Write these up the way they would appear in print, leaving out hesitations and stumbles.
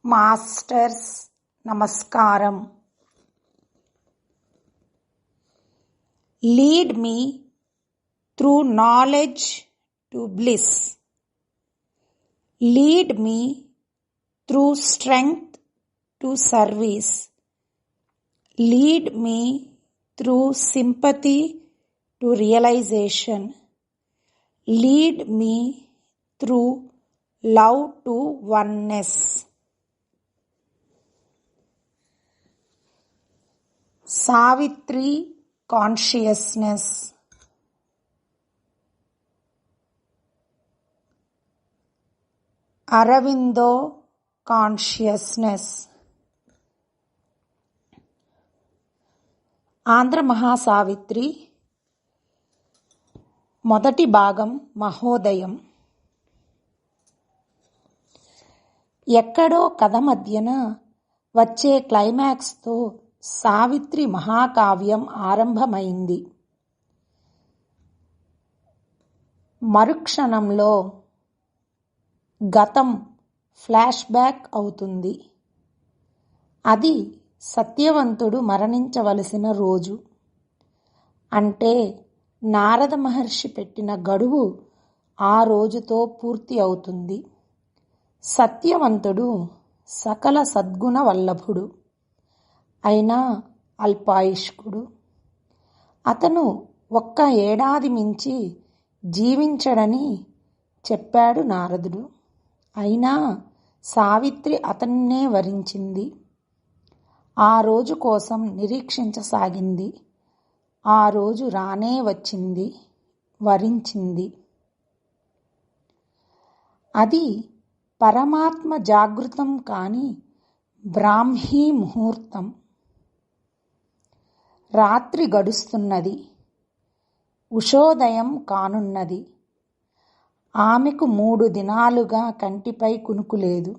Masters నమస్కారం. Lead me through knowledge to bliss. Lead me through strength to service. Lead me through sympathy to realisation. Lead me through love to oneness. Savitri consciousness. Aurobindo consciousness. Andhra మహాసావిత్రి మొదటి భాగం మహోదయం. ఎక్కడో కథ మధ్యన వచ్చే క్లైమాక్స్తో సావిత్రి మహాకావ్యం ఆరంభమైంది. మరుక్షణంలో గతం ఫ్లాష్ బ్యాక్ అవుతుంది. అది సత్యవంతుడు మరణించవలసిన రోజు. అంటే నారద మహర్షి పెట్టిన గడువు ఆ రోజుతో పూర్తి అవుతుంది. సత్యవంతుడు సకల సద్గుణ వల్లభుడు అయినా అల్పాయుష్కుడు. అతను 1 ఏడాది మించి జీవించడని చెప్పాడు నారదుడు. అయినా సావిత్రి అతన్నే వరించింది. ఆ రోజు కోసం నిరీక్షించసాగింది. ఆ రోజు రానే వచ్చింది, వరించింది. అది పరమాత్మ జాగృతం కాని బ్రాహ్మీ ముహూర్తం. రాత్రి గడుస్తున్నది. ఉషోదయం కానున్నది. ఆమెకు 3 దినాలుగా కంటిపై కునుకు లేదు.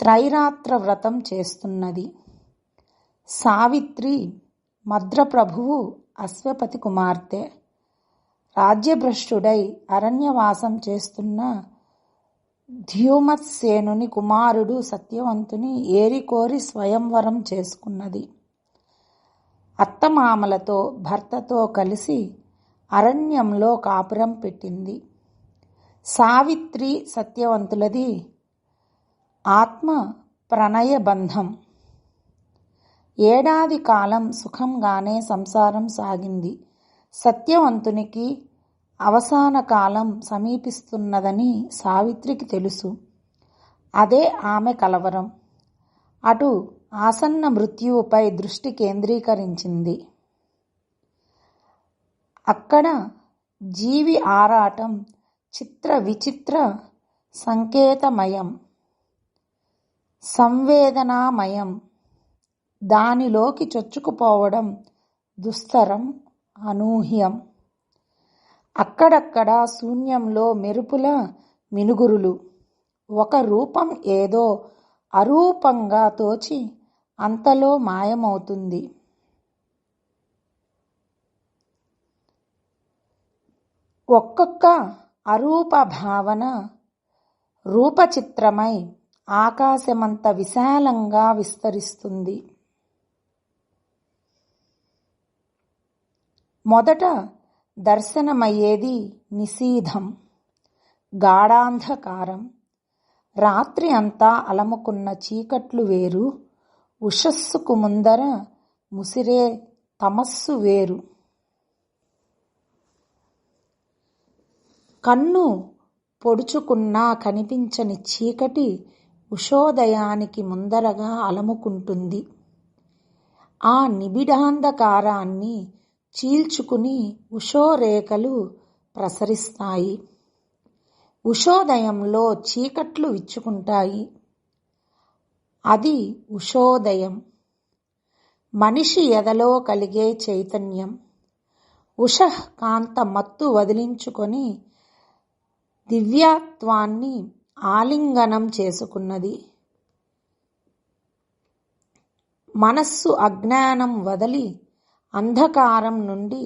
త్రైరాత్ర వ్రతం చేస్తున్నది. సావిత్రి మద్రప్రభువు అశ్వపతి కుమార్తె. రాజ్యభ్రష్టుడై అరణ్యవాసం చేస్తున్న ధ్యుమత్సేనుని కుమారుడు సత్యవంతుని ఏరికోరి స్వయంవరం చేసుకున్నది. అత్తమామలతో భర్తతో కలిసి అరణ్యంలో కాపురం పెట్టింది. సావిత్రి సత్యవంతులది ఆత్మ ప్రణయ బంధం. ఏడాది కాలం సుఖంగానే సంసారం సాగింది. సత్యవంతునికి అవసాన కాలం సమీపిస్తున్నదని సావిత్రికి తెలుసు. అదే ఆమె కలవరం. అటు ఆసన్న మృత్యువుపై దృష్టి కేంద్రీకరించింది. అక్కడ జీవి ఆరాటం చిత్ర విచిత్ర సంకేతమయం, సంవేదనామయం. దానిలోకి చొచ్చుకుపోవడం దుస్తరం, అనూహ్యం. అక్కడక్కడ శూన్యంలో మెరుపుల మినుగురులు. ఒక రూపం ఏదో అరూపంగా తోచి అంతలో మాయమవుతుంది. ఒక్కొక్క అరూప భావన రూపచిత్రమై ఆకాశమంత విశాలంగా విస్తరిస్తుంది. మొదట దర్శనమయ్యేది నిశీధం, గాఢాంధకారం. రాత్రి అంతా అలముకున్న చీకట్లు వేరు, ఉషస్సుకు ముందర ముసిరే తమస్సు వేరు. కన్ను పొడుచుకున్నా కనిపించని చీకటి ఉషోదయానికి ముందరగా అలముకుంటుంది. ఆ నిబిడాంధకారాన్ని చీల్చుకుని ఉషోరేఖలు ప్రసరిస్తాయి. ఉషోదయంలో చీకట్లు విచ్చుకుంటాయి. అది ఉషోదయం. మనిషి ఎదలో కలిగే చైతన్యం. ఉషః కాంత మత్తు వదిలించుకొని దివ్యత్వాన్ని ఆలింగనం చేసుకున్నది. మనస్సు అజ్ఞానం వదలి అంధకారం నుండి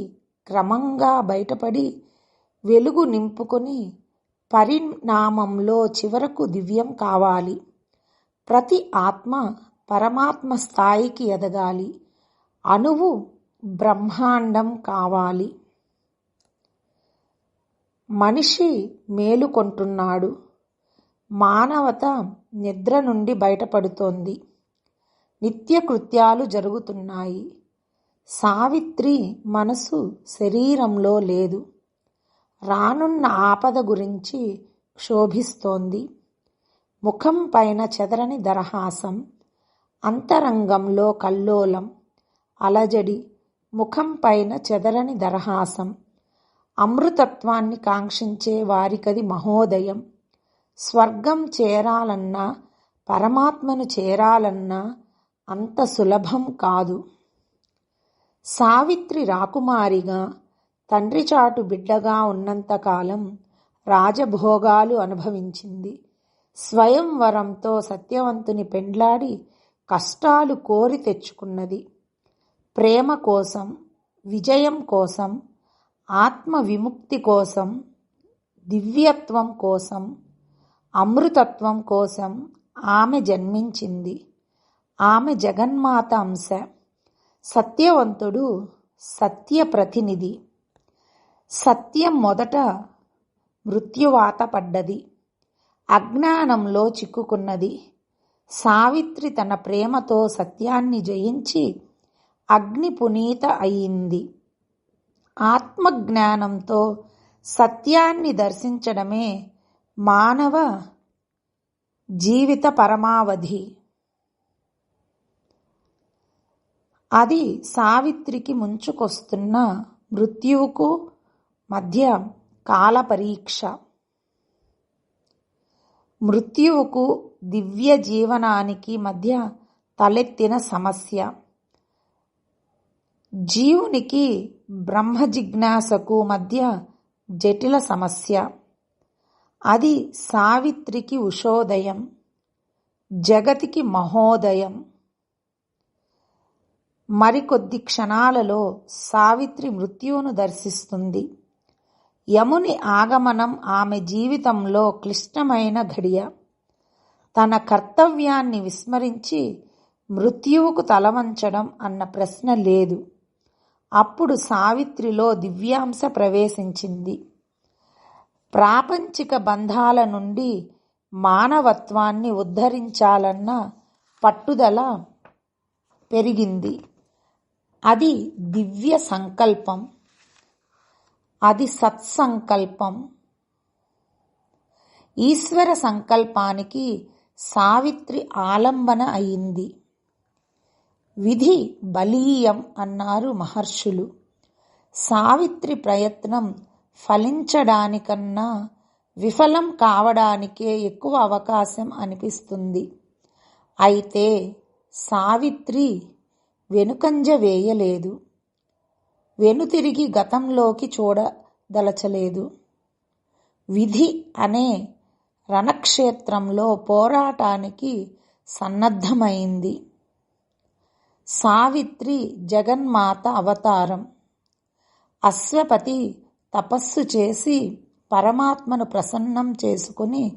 క్రమంగా బయటపడి వెలుగు నింపుకొని పరిణామంలో చివరకు దివ్యం కావాలి. ప్రతి ఆత్మ పరమాత్మ స్థాయికి ఎదగాలి. అణువు బ్రహ్మాండం కావాలి. మనిషి మేలుకొంటున్నాడు. మానవత నిద్ర నుండి బయటపడుతోంది. నిత్యకృత్యాలు జరుగుతున్నాయి. సావిత్రి మనసు శరీరంలో లేదు. రానున్న ఆపద గురించి క్షోభిస్తోంది. ముఖం పైన చెదరని దరహాసం, అంతరంగంలో కల్లోలం, అలజడి. ముఖం పైన చెదరని దరహాసం. అమృతత్వాన్ని కాంక్షించే వారికది మహోదయం. స్వర్గం చేరాలన్నా, పరమాత్మను చేరాలన్నా అంత సులభం కాదు. సావిత్రి రాకుమారిగా, తండ్రి చాటు బిడ్డగా ఉన్నంతకాలం రాజభోగాలు అనుభవించింది. స్వయంవరంతో సత్యవంతుని పెండ్లాడి కష్టాలు కోరి తెచ్చుకున్నది. ప్రేమ కోసం, విజయం కోసం, ఆత్మ విముక్తి కోసం, దివ్యత్వం కోసం, అమృతత్వం కోసం ఆమె జన్మించింది. ఆమె జగన్మాత అంశ. సత్యవంతుడు సత్య ప్రతినిధి. సత్యం మొదట మృత్యువాత పడ్డది. అజ్ఞానంలో చిక్కుకున్నది. సావిత్రి తన ప్రేమతో సత్యాన్ని జయించి అగ్ని పునీత అయింది. ఆత్మజ్ఞానంతో సత్యాన్ని దర్శించడమే మానవ జీవిత పరమావధి. అది సావిత్రికి ముంచుకొస్తున్న మృత్యువుకు మధ్య కాల పరీక్ష. మృత్యువుకు దివ్య జీవనానికి మధ్య తలెత్తిన సమస్య. జీవునికి బ్రహ్మ జిజ్ఞాసకు మధ్య జటిల సమస్య. అది సావిత్రికి ఉషోదయం, జగతికి మహోదయం. మరికొద్ది క్షణాలలో సావిత్రి మృత్యువును దర్శిస్తుంది. యముని ఆగమనం ఆమె జీవితంలో క్లిష్టమైన ఘడియ. తన కర్తవ్యాన్ని విస్మరించి మృత్యువుకు తలవంచడం అన్న ప్రశ్న లేదు. అప్పుడు సావిత్రిలో దివ్యాంశ ప్రవేశించింది. ప్రాపంచిక బంధాల నుండి మానవత్వాన్ని ఉద్ధరించాలన్న పట్టుదల పెరిగింది. అది దివ్య సంకల్పం. అది సత్సంకల్పం. ఈశ్వర సంకల్పానికి సావిత్రి ఆలంబన అయింది. విధి బలీయం అన్నారు మహర్షులు. సావిత్రి ప్రయత్నం ఫలించడానికన్నా విఫలం కావడానికే ఎక్కువ అవకాశం అనిపిస్తుంది. అయితే సావిత్రి వెనుకంజ వేయలేదు. వెనుతిరిగి గతంలోకి చూడదలచలేదు. విధి అనే రణక్షేత్రంలో పోరాటానికి సన్నద్ధమైంది. సావిత్రి జగన్మాత అవతారం. అశ్వపతి తపస్సు చేసి పరమాత్మను ప్రసన్నం చేసుకుని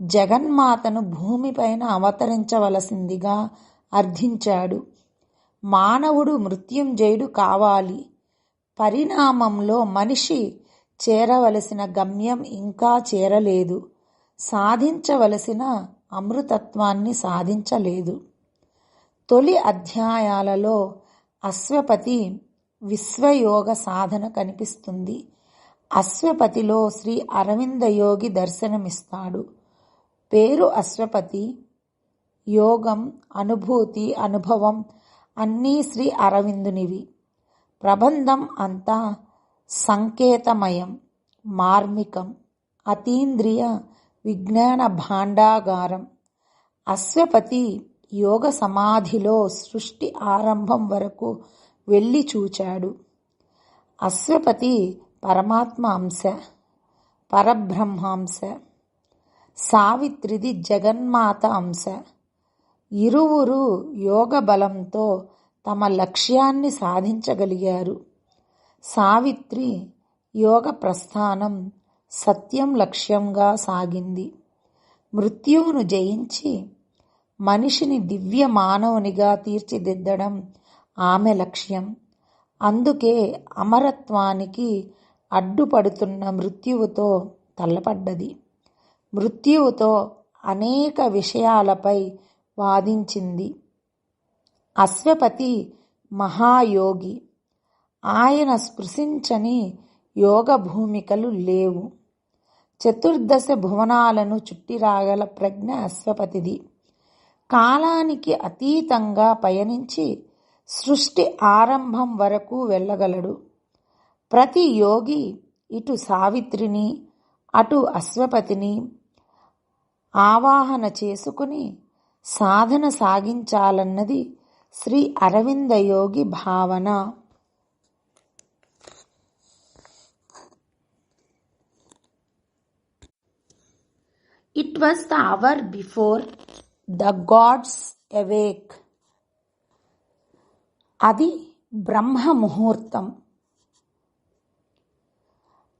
జగన్మాతను భూమిపైన అవతరించవలసిందిగా అర్థించాడు. మానవుడు మృత్యుంజయుడు కావాలి. పరిణామంలో మనిషి చేరవలసిన గమ్యం ఇంకా చేరలేదు. సాధించవలసిన అమృతత్వాన్ని సాధించలేదు. తొలి అధ్యాయాలలో అశ్వపతి విశ్వయోగ సాధన కనిపిస్తుంది. అశ్వపతిలో శ్రీ అరవింద యోగి దర్శనమిస్తాడు. పేరు అశ్వపతి. యోగం, అనుభూతి, అనుభవం అన్నీ శ్రీ అరవిందునివి. ప్రబంధం అంతా సంకేతమయం, మార్మికం, అతీంద్రియ విజ్ఞాన భాండాగారం. అశ్వపతి యోగ సమాధిలో సృష్టి ఆరంభం వరకు వెళ్ళి చూచాడు. అశ్వపతి పరమాత్మ అంశ, పరబ్రహ్మాంశ. సావిత్రిది జగన్మాత అంశ. ఇరువురు యోగ బలంతో తమ లక్ష్యాన్ని సాధించగలిగారు. సావిత్రి యోగ ప్రస్థానం సత్యం లక్ష్యంగా సాగింది. మృత్యువును జయించి మనిషిని దివ్య మానవునిగా తీర్చిదిద్దడం ఆమె లక్ష్యం. అందుకే అమరత్వానికి అడ్డుపడుతున్న మృత్యువుతో తల్లపడ్డది. మృత్యువుతో అనేక విషయాలపై వాదించింది. అశ్వపతి మహాయోగి. ఆయన స్పృశించని యోగ భూమికలు లేవు. చతుర్దశ భువనాలను చుట్టిరాగల ప్రజ్ఞ అశ్వపతిది. కాలానికి అతీతంగా పయనించి సృష్టి ఆరంభం వరకు వెళ్ళగలడు. ప్రతి యోగి ఇటు సావిత్రిని అటు అశ్వపతిని ఆవాహన చేసుకుని సాధన సాగించాలన్నది శ్రీ అరవింద యోగి భావన. It was the hour before the gods awake. అది బ్రహ్మ ముహూర్తం.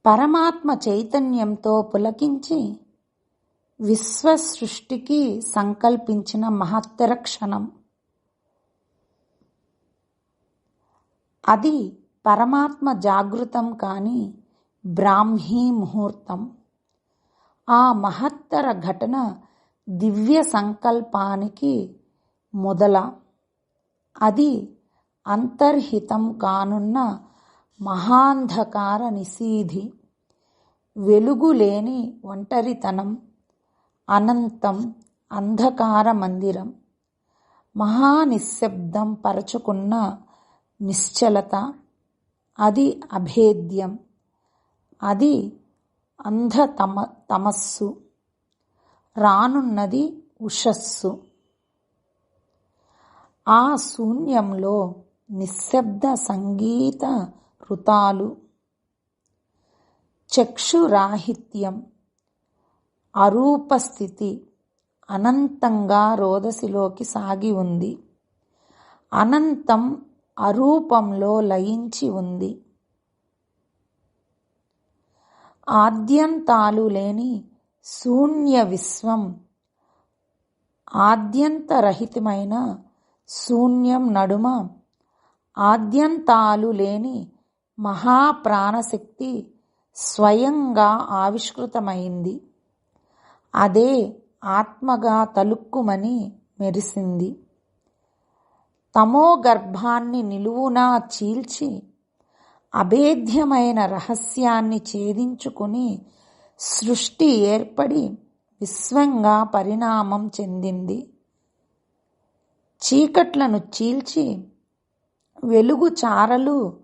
పరమాత్మ చైతన్యంతో పులకించి విశ్వ సృష్టికి సంకల్పించిన మహత్తర క్షణం. అది పరమాత్మ జాగృతం కాని బ్రాహ్మీ ముహూర్తం. ఆ మహత్తర ఘటన దివ్య సంకల్పానికి మొదల. అది అంతర్హితం కానున్న మహాంధకార నిశీధి. వెలుగులేని ఒంటరితనం, అనంతం అంధకార మందిరం. మహానిశ్శబ్దం పరచుకున్న నిశ్చలత. అది అభేద్యం. అది తమస్సు. రానున్నది ఉషస్సు. ఆ శూన్యంలో నిశ్శబ్ద సంగీత ఋతాలు. చక్షురాహిత్యం, అరూపస్థితి అనంతంగా రోదసిలోకి సాగి ఉంది. అనంతం అరూపంలో లయించి ఉంది. ఆద్యంతాలు లేని శూన్య విశ్వం, ఆద్యంతరహితమైన శూన్యం నడుమ ఆద్యంతాలు లేని మహాప్రాణశక్తి స్వయంగా ఆవిష్కృతమైంది. అదే ఆత్మగా తలుక్కుమని మెరిసింది. తమోగర్భాన్ని నిలువునా చీల్చి అభేద్యమైన రహస్యాన్ని ఛేదించుకుని సృష్టి ఏర్పడి విశ్వంగా పరిణామం చెందింది. చీకట్లను చీల్చి వెలుగు చారలు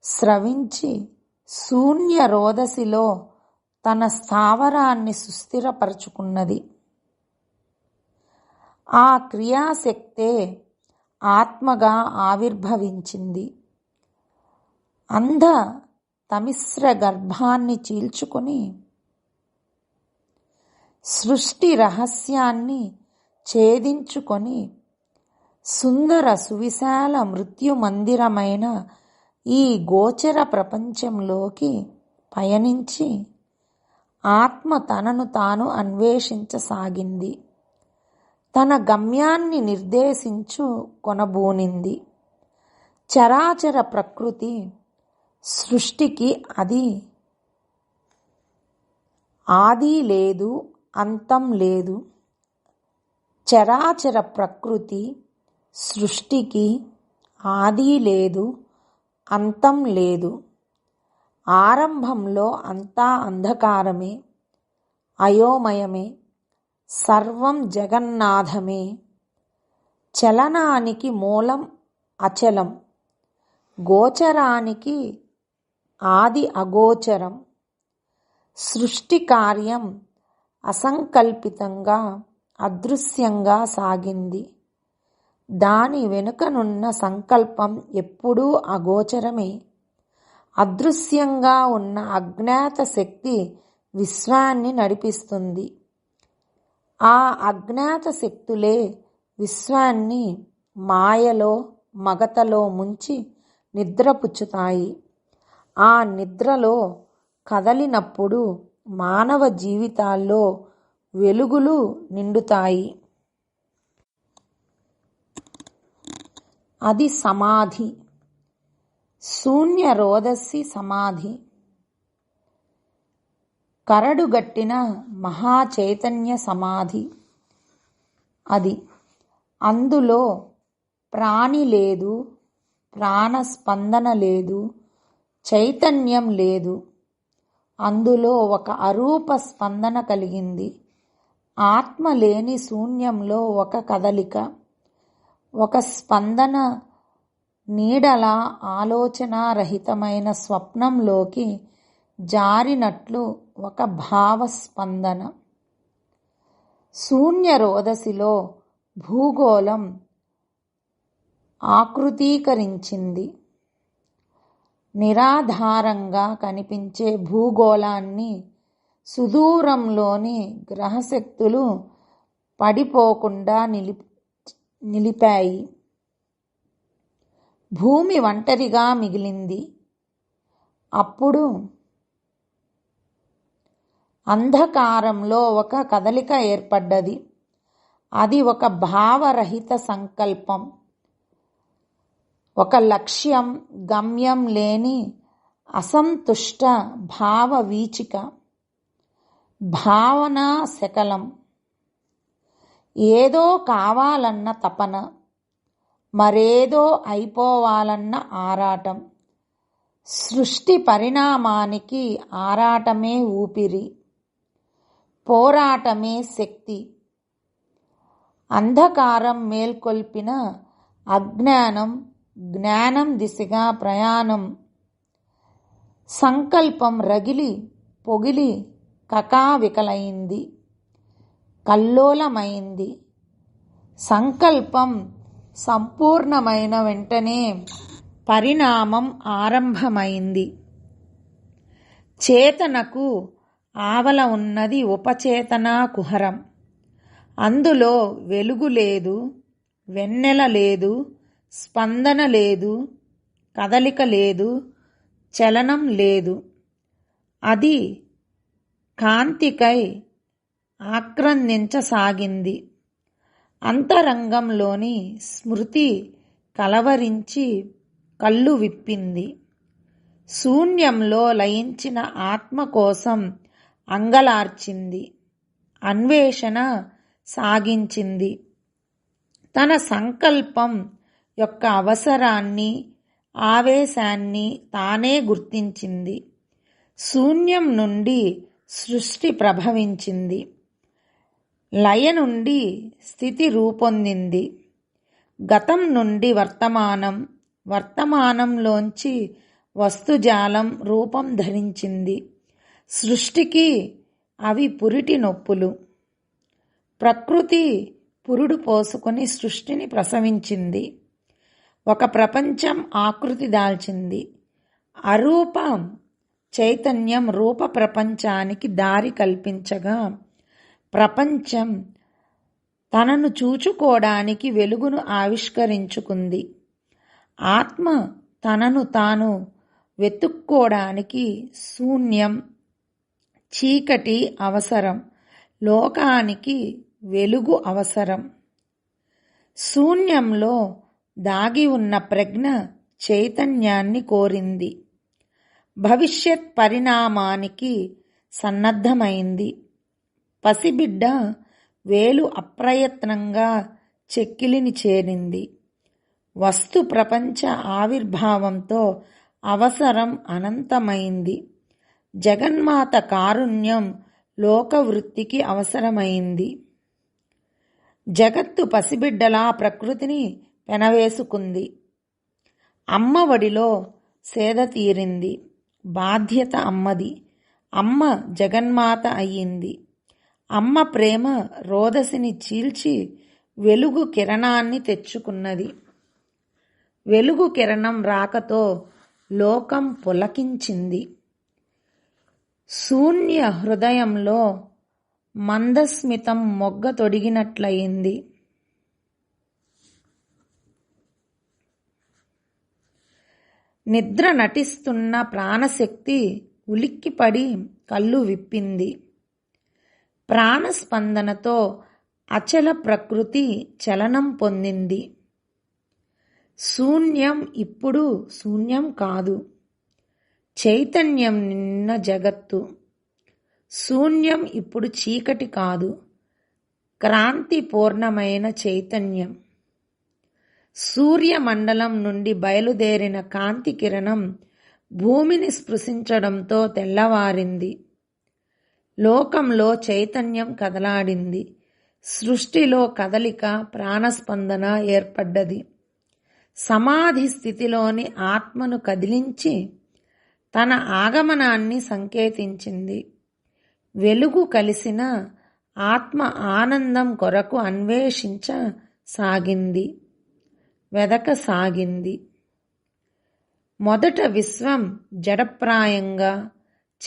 స్రవించి శూన్య రోదసిలో తన స్థావరాన్ని సుస్థిరపరచుకున్నది. ఆ క్రియాశక్తే ఆత్మగా ఆవిర్భవించింది. అంధ తమిశ్ర గర్భాన్ని చీల్చుకుని సృష్టి రహస్యాన్ని ఛేదించుకొని సుందర సువిశాల మృత్యుమందిరమైన ఈ గోచర ప్రపంచంలోకి పయనించి ఆత్మ తనను తాను అన్వేషించసాగింది. తన గమ్యాన్ని నిర్దేశించు కొనబూనింది. చరాచర ప్రకృతి సృష్టికి అది ఆది లేదు, అంతం లేదు. చరాచర ప్రకృతి సృష్టికి ఆది లేదు, అంతం లేదు. ఆరంభంలో అంతా అంధకారమే, అయోమయమే, సర్వం జగన్నాథమే. చలనానికి మూలం అచలం, గోచరానికి ఆది అగోచరం. సృష్టి కార్యం అసంకల్పితంగా అదృశ్యంగా సాగింది. దాని వెనుకనున్న సంకల్పం ఎప్పుడూ అగోచరమే. అదృశ్యంగా ఉన్న అజ్ఞాత శక్తి విశ్వాన్ని నడిపిస్తుంది. ఆ అజ్ఞాత శక్తులే విశ్వాన్ని మాయలో మగతలో ముంచి నిద్రపుచ్చుతాయి. ఆ నిద్రలో కదలినప్పుడు మానవ జీవితాల్లో వెలుగులు నిండుతాయి. అది సమాధి, శూన్య రోదసి సమాధి. కరడుగట్టిన మహాచైతన్య సమాధి అది. అందులో ప్రాణి లేదు, ప్రాణస్పందన లేదు, చైతన్యం లేదు. అందులో ఒక అరూప స్పందన కలిగింది. ఆత్మ లేని శూన్యంలో ఒక కదలిక, ఒక స్పందన, నీడలా ఆలోచనారహితమైన స్వప్నంలోకి జారినట్లు ఒక భావస్పందన. శూన్య రోదసిలో భూగోళం ఆకృతీకరించింది. నిరాధారంగా కనిపించే భూగోళాన్ని సుదూరంలోని గ్రహశక్తులు పడిపోకుండా నిలిపాయి. భూమి ఒంటరిగా మిగిలింది. అప్పుడు అంధకారంలో ఒక కదలిక ఏర్పడ్డది. అది ఒక భావరహిత సంకల్పం, ఒక లక్ష్యం, గమ్యం లేని అసంతుష్ట భావ వీచిక, భావనా శకలం. ఏదో కావాలన్న తపన, మరేదో అయిపోవాలన్న ఆరాటం. సృష్టి పరిణామానికి ఆరాటమే ఊపిరి, పోరాటమే శక్తి. అంధకారం మేల్కొల్పిన అజ్ఞానం జ్ఞానం దిశగా ప్రయాణం. సంకల్పం రగిలి పొగిలి కకావికలైంది, కల్లోలమైంది. సంకల్పం సంపూర్ణమైన వెంటనే పరిణామం ఆరంభమైంది. చేతనకు ఆవల ఉన్నది ఉపచేతనా కుహరం. అందులో వెలుగు లేదు, వెన్నెల లేదు, స్పందన లేదు, కదలిక లేదు, చలనం లేదు. అది కాంతికై ఆక్రందించసాగింది. అంతరంగంలోని స్మృతి కలవరించి కళ్ళు విప్పింది. శూన్యంలో లయించిన ఆత్మ కోసం అంగలార్చింది, అన్వేషణ సాగించింది. తన సంకల్పం యొక్క అవసరాన్ని, ఆవేశాన్ని తానే గుర్తించింది. శూన్యం నుండి సృష్టి ప్రభవించింది. లయ నుండి స్థితి రూపొందింది. గతం నుండి వర్తమానం, వర్తమానంలోంచి వస్తుజాలం రూపం ధరించింది. సృష్టికి అవి పురిటి నొప్పులు. ప్రకృతి పురుడు పోసుకొని సృష్టిని ప్రసవించింది. ఒక ప్రపంచం ఆకృతి దాల్చింది. అరూపం చైతన్యం రూప ప్రపంచానికి దారి కల్పించగా, ప్రపంచం తనను చూచుకోవడానికి వెలుగును ఆవిష్కరించుకుంది. ఆత్మ తనను తాను వెతుక్కోవడానికి శూన్యం, చీకటి అవసరం. లోకానికి వెలుగు అవసరం. శూన్యంలో దాగి ఉన్న ప్రజ్ఞ చైతన్యాన్ని కోరింది. భవిష్యత్ పరిణామానికి సన్నద్ధమైంది. పసిబిడ్డ వేలు అప్రయత్నంగా చెక్కిలిని చేరింది. వస్తు ప్రపంచ ఆవిర్భావంతో అవసరం అనంతమైంది. జగన్మాత కారుణ్యం లోకవృత్తికి అవసరమైంది. జగత్తు పసిబిడ్డలా ప్రకృతిని పెనవేసుకుంది. అమ్మ ఒడిలో సేద తీరింది. బాధ్యత అమ్మది. అమ్మ జగన్మాత అయ్యింది. అమ్మ ప్రేమ రోదసిని చీల్చి వెలుగు కిరణాన్ని తెచ్చుకున్నది. వెలుగు కిరణం రాకతో లోకం పులకించింది. శూన్య హృదయంలో మందస్మితం మొగ్గ తొడిగినట్లయింది. నిద్ర నటిస్తున్న ప్రాణశక్తి ఉలిక్కిపడి కళ్ళు విప్పింది. ప్రాణస్పందనతో అచల ప్రకృతి చలనం పొందింది. శూన్యం ఇప్పుడు శూన్యం కాదు. చైతన్యం నిన్న జగత్తు. శూన్యం ఇప్పుడు చీకటి కాదు, క్రాంతి పూర్ణమైన చైతన్యం. సూర్యమండలం నుండి బయలుదేరిన కాంతి కిరణం భూమిని స్పృశించడంతో తెల్లవారింది. లోకంలో చైతన్యం కదలాడింది. సృష్టిలో కదలిక, ప్రాణస్పందన ఏర్పడ్డది. సమాధి స్థితిలోని ఆత్మను కదిలించి తన ఆగమనాన్ని సంకేతించింది. వెలుగు కలిసిన ఆత్మ ఆనందం కొరకు అన్వేషించసాగింది, వెదకసాగింది. మొదట విశ్వం జడప్రాయంగా,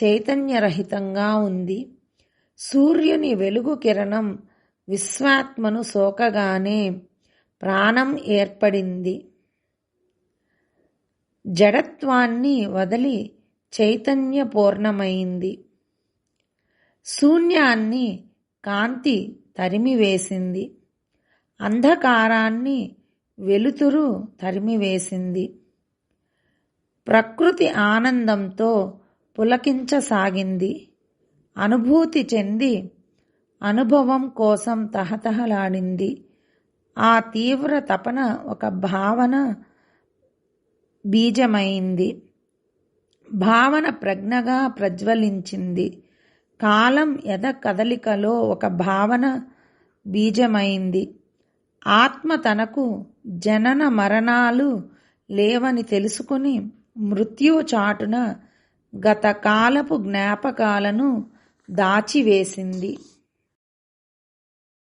చైతన్యరహితంగా ఉంది. సూర్యుని వెలుగు కిరణం విశ్వాత్మను సోకగానే ప్రాణం ఏర్పడింది. జడత్వాన్ని వదిలి చైతన్యపూర్ణమైంది. శూన్యాన్ని కాంతి తరిమివేసింది. అంధకారాన్ని వెలుతురు తరిమివేసింది. ప్రకృతి ఆనందంతో పులకించసాగింది. అనుభూతి చెంది అనుభవం కోసం తహతహలాడింది. ఆ తీవ్ర తపన ఒక భావన బీజమైంది. భావన ప్రజ్ఞగా ప్రజ్వలించింది. కాలం ఎద కదలికలో ఒక భావన బీజమైంది. ఆత్మ తనకు జనన మరణాలు లేవని తెలుసుకుని మృత్యువు చాటున గత కాలపు జ్ఞాపకాలను దాచివేసింది.